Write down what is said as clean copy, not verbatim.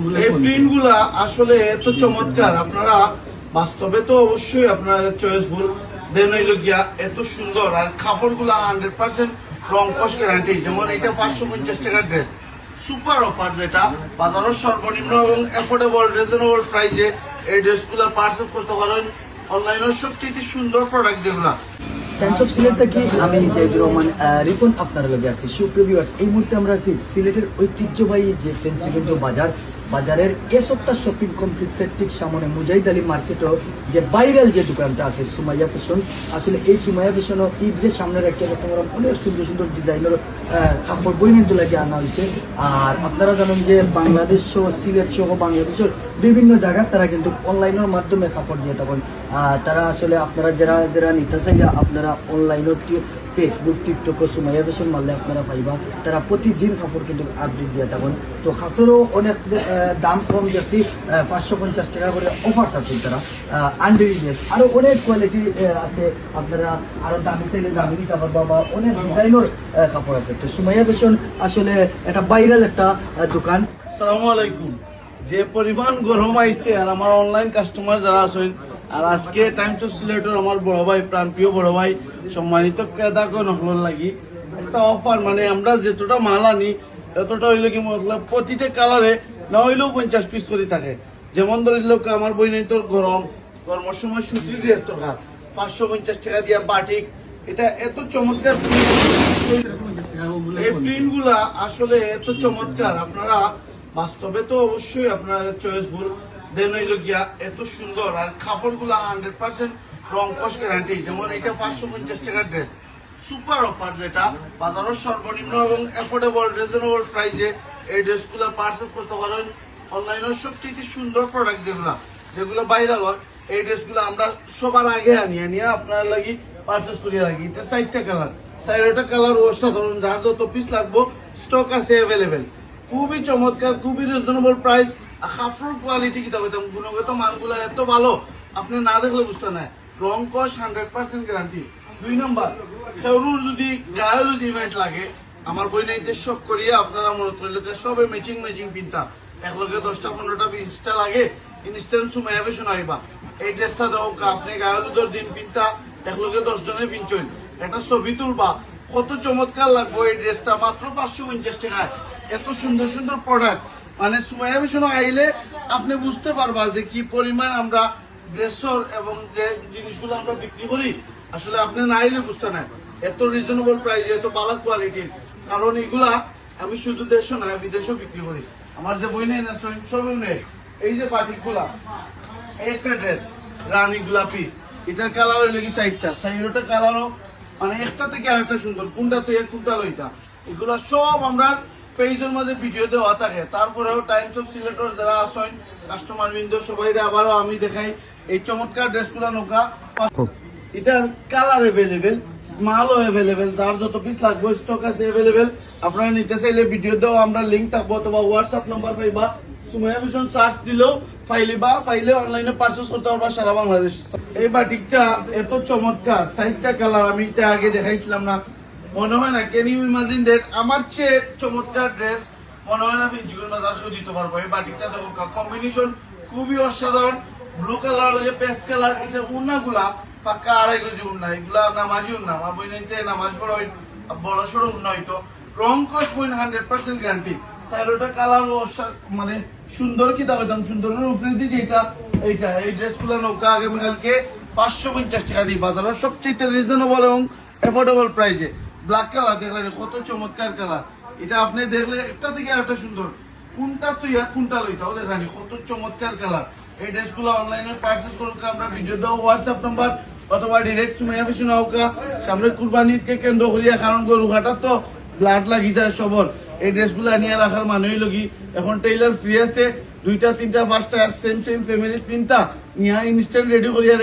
এই প্রিন্টগুলা আসলে এত চমৎকার, আপনারা বাস্তবে তো অবশ্যই আপনারা চয়েসফুল দেন হইল গিয়া এত সুন্দর। আর কাপড়গুলা 100% রং কস গ্যারান্টি। যেমন এটা 550 টাকার ড্রেস, সুপার অফার, যেটা বাজারের সর্বনিম্ন এবং অ্যাফোর্ডেবল রিজনেবল প্রাইসে এই ড্রেসগুলা পারচেজ করতে পারেন। অনলাইনের সবচেয়ে সুন্দর প্রোডাক্ট যেগুলা। টাইমস অফ সিলেট থেকে আমি জাহিদুর রহমান রিপন আপনার লগে আছি। সুপ্রিয় ভিউয়ার্স, এই মুহূর্তে আমরা আছি সিলেটের ঐতিহ্যবাহী যে ফেন্সিগঞ্জ বাজারের এ সপ্তাহ শপিং কমপ্লেক্সের ঠিক সামনে মুজাহিদ আলী মার্কেটও যে ভাইরাল যে দোকানটা আছে সুমাইয়া ফ্যাশন। আসলে এই সুমাইয়া ফ্যাশনও ঈদের সামনে রেখে তোমার অনেক সুন্দর সুন্দর ডিজাইনের কাপড় বইনের লাগে আনা হয়েছে। আর আপনারা জানেন যে বাংলাদেশ সহ সিলেট সহ বাংলাদেশের বিভিন্ন জায়গায় তারা কিন্তু অনলাইনের মাধ্যমে কাপড় দিয়ে থাকেন। তারা আসলে আপনারা যারা নিতে চাইলে আপনারা অনলাইনও ফেসবুক টিকটক সুমাইয়া ফ্যাশন মারলে আপনারা পাইবা। তারা প্রতিদিন কাপড় কিন্তু আপডেট দিয়ে থাকেন। তো কাপড়ও অনেক দাম কম যাচ্ছি, 550 টাকা করে অফার আছে তারা আনডিজাইন। আরও অনেক কোয়ালিটি আছে, আপনারা আরও দামি চাইলে দামি নিতে পারবা বা অনেক ডিজাইনের কাপড় আছে। তো সুমাইয়া ফ্যাশন আসলে একটা ভাইরাল একটা দোকান। আসসালামু আলাইকুম। যে পরিমাণ গরম আইছে আর আমার অনলাইন কাস্টমার যারা আছেন, আর আজকে টাইমস অফ সিলেটের আমার বড় ভাই, প্রাণপ্রিয় বড় ভাই, সম্মানিত ক্রেতাকে নকল লাগি একটা অফার, মানে আমরা যেতটা মাল আনি এতটা হইলো কি মতলব প্রতিটা কালারে না হইলেও 50 পিস করে থাকে। যেমন ধরিল আমার বই নাই তোর গরমের সময় সুতির ড্রেস দরকার, 550 টাকা দিয়া বাটিক। এটা এত চমৎকার এই প্রিন্টগুলা আসলে এত চমৎকার, আপনারা বাস্তবে তো অবশ্যই আপনারা চয়েসফুল দেন হইল গিয়া এত সুন্দর। আর কাপড়গুলা 100% রং কস গ্যারান্টি। যেমন এটা 550 টাকার ড্রেস, সুপার অফার, যেটা বাজারের সর্বনিম্ন এবং অ্যাফোর্ডেবল রিজনেবল প্রাইসে এই ড্রেসগুলো পারচেজ করতে পারেন। অনলাইনের সবচেয়ে সুন্দর প্রোডাক্ট যেগুলো ভাইরাল হয়, এই ড্রেসগুলো আমরা সবার আগে আনিয়ে আপনার লাগি পারচেজ করিয়ে লাগি। এটা 4টা কালার, 4টা কালার অসাধারণ, যার যত পিস লাগবো স্টক আছে অ্যাভেলেবেল। খুবই চমৎকার, খুবই রিজনেবল প্রাইস। কাপড় কোয়ালিটি কি দাম, গুণগত মানগুলো এত ভালো, আপনি না দেখলে বুঝতে নাই। রং কস 100% গ্যারান্টি। 2 নম্বর, কেউর যদি গায়ে যদি ইভেন্ট লাগে, আমার বই নাইতে শখ করিয়া আপনারা মনে করলে সবে ম্যাচিং পিনতা একলগে 10টা 15টা 20টা লাগে, ইনস্ট্যান্ট সুমাইয়া ফ্যাশন আইবা। এই ড্রেসটা দাও আপনি গায়ে দুধের দিন পিনতা একলগে 10 জনে পিনছেন, একটা ছবি তুলবা, কত চমৎকার লাগবো। এই ড্রেসটা মাত্র 550 টাকায়। এত সুন্দর সুন্দর প্রোডাক্ট, মানে সুমাইয়া ফ্যাশন আইলে আপনি বুঝতে পারবা যে কি পরিমাণ আমরা ড্রেসর এবং যে জিনিসগুলো আমরা বিক্রি করি, আসলে আপনি না আইলে বুঝতে নাই এত রিজনেবল প্রাইসে এত ভালো কোয়ালিটির। কারণ এগুলা আমি শুধু দেশও না বিদেশেও বিক্রি করি। আমার যে বই নেই না সবই নেই। এই যে বাটিকগুলা, একটা ড্রেস রানী গোলাপি, এটার কালার হইলে কি 4টা কালারও, মানে একটা থেকে আরেকটা সুন্দর, কোনটা তো কোনটা লইতা। এগুলা সব আমরা পেজের মাঝে ভিডিও দেওয়া থাকে। তারপরেও টাইমস অফ সিলেটর যারা আসেন কাস্টমার বৃন্দ সবাই আবারও আমি দেখাই এই চমৎকার ড্রেসগুলা নৌকা। এটার কালার অ্যাভেলেবেল, মালও অ্যাভেলেবেল, যার যত পিস লাগবে স্টক আছে অ্যাভেলেবেল। আপনারা নিতে চাইলে ভিডিও দেওয়া আমরা লিঙ্ক থাকবো অথবা হোয়াটসঅ্যাপ নাম্বার পাইবা, সুমাইয়া ফ্যাশন সার্চ দিলেও পাইলে অনলাইনে পারচেজ করতে পারবা সারা বাংলাদেশ। এই বাটিকটা এত চমৎকার, 4টা কালার, আমি এটা আগে দেখাইছিলাম না, মনে হয় না ক্যান ইউ ইমাজিন দ্যাট আমার চেয়ে চমৎকার ড্রেস মনে হয় না ফেন্সিগঞ্জ বাজার কেউ দিতে পারবো। এই বাটিকটা দেখো কম্বিনেশন খুবই অসাধারণ, ব্লু কালার লাগে পেস্ট কালার। এটার উন্নাগুলা পাক্কা 2.5 কেজি উন্না, এগুলা নামাজি উন্না, আমার বই নিতে নামাজ পড়া বড় সড়ো উন্না হইতো। রং কস বই 100% গ্যারান্টি। 4টা কালার মানে সুন্দর কি দাম, সুন্দরের উপরে দিয়েছে এইটা এই ড্রেসগুলো নৌকা আগামীকালকে 550 টাকা দিই বাজারের সবচেয়ে রিজনেবল এবং অ্যাফোর্ডেবল প্রাইসে। ব্ল্যাক কালার দেখলেন কত চমৎকার কালার, এটা আপনি দেখলে একটা থেকে একটা সুন্দর, কোনটা তুই কোনটা লইতাও দেখলেন কত চমৎকার কালার। এই ড্রেসগুলো অনলাইনে পারচেজ করতে আমরা ভিডিও দাও হোয়াটসঅ্যাপ নাম্বার অথবা ডিরেক্ট সুমাইয়া ফ্যাশন হোকা। সামনে কুরবানিকে কেন্দ্র করিয়া, কারণ গরুঘাটার তো ব্লাড লাগি যায় সবর। এই ড্রেসগুলো নিয়ে রাখার মানেই লগি এখন টেইলার ফ্রি আছে, 2টা 3টা 5টা সেম ফ্যামিলি 3টা নিয়ে ইনস্ট্যান্ট রেডি করিয়া